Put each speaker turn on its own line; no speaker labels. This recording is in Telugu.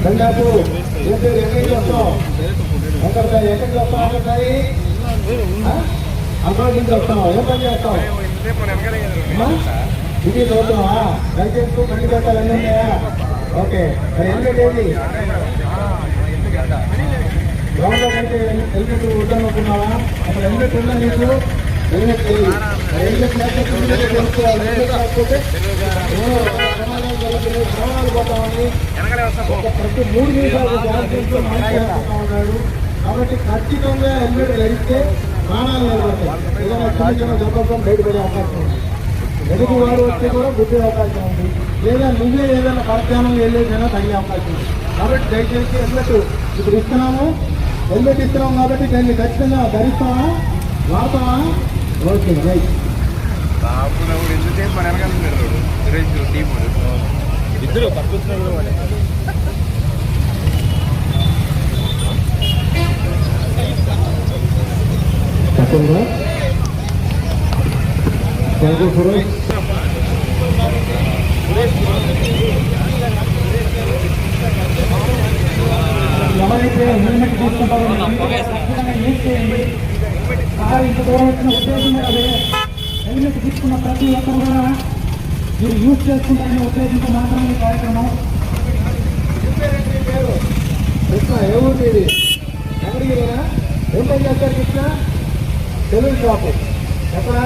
బండాపు ఎక్కడికి వస్తాం ఎక్కడికి వస్తాం ఒకసారి అక్కడ నుంచి వస్తాం ఏ పని చేస్తాం ఇది చూద్దామా లైసెన్స్ బండి కట్టాలి అన్నీ ఉన్నాయా ఓకే మరి హెల్మెట్ ఏది గ్రౌండ్లో అయితే హెల్మెట్ వద్దనుకున్నావా అక్కడ హెల్మెట్ ఉందా నీకు హెల్మెట్ హెల్మెట్ లేకపోతే ప్రమాదాలు పోతామని ప్రతి 3 నిమిషాలు జాగ్రత్తతో మాట్లాడుతూ ఉన్నాడు కాబట్టి ఖచ్చితంగా హెల్మెట్ ధరిస్తే ప్రాణాలు నిలబడతాయి ఏదైనా చిన్న చిన్న దెబ్బతో బయటపడే అవకాశం ఉంది ఎదుగు వాడు వస్తే కూడా గుద్దే అవకాశం ఉంది లేదా నువ్వే ఏదైనా పరధ్యానం వెళ్ళేదైనా తగ్గే అవకాశం ఉంది కాబట్టి దయచేసి హెల్మెట్ ఇప్పుడు ఇస్తున్నాము హెల్మెట్ ఇస్తున్నాం కాబట్టి దాన్ని ఖచ్చితంగా ధరిస్తామా వాడతామా ఓకే రైట్
ఇద్దరు పట్టుకున్నారు
చెప్పండి థ్యాంక్ యూ సురేష్ ఎవరైతే హెల్మెట్ తీసుకుంటారో యూజ్ చేయండి ఇంత దూరం వచ్చిన ఉద్దేశం అదే హెల్మెట్ తీసుకున్న ప్రతి ఒక్కరు కూడా మీరు యూజ్ చేసుకుంటారనే ఉద్దేశంతో మాత్రమే ఈ కార్యక్రమం కృష్ణ ఏ ఊరు ఇది ఎక్కడికి ఏం పని చేస్తారు కృష్ణ సెలూన్ షాపు ఎక్కడ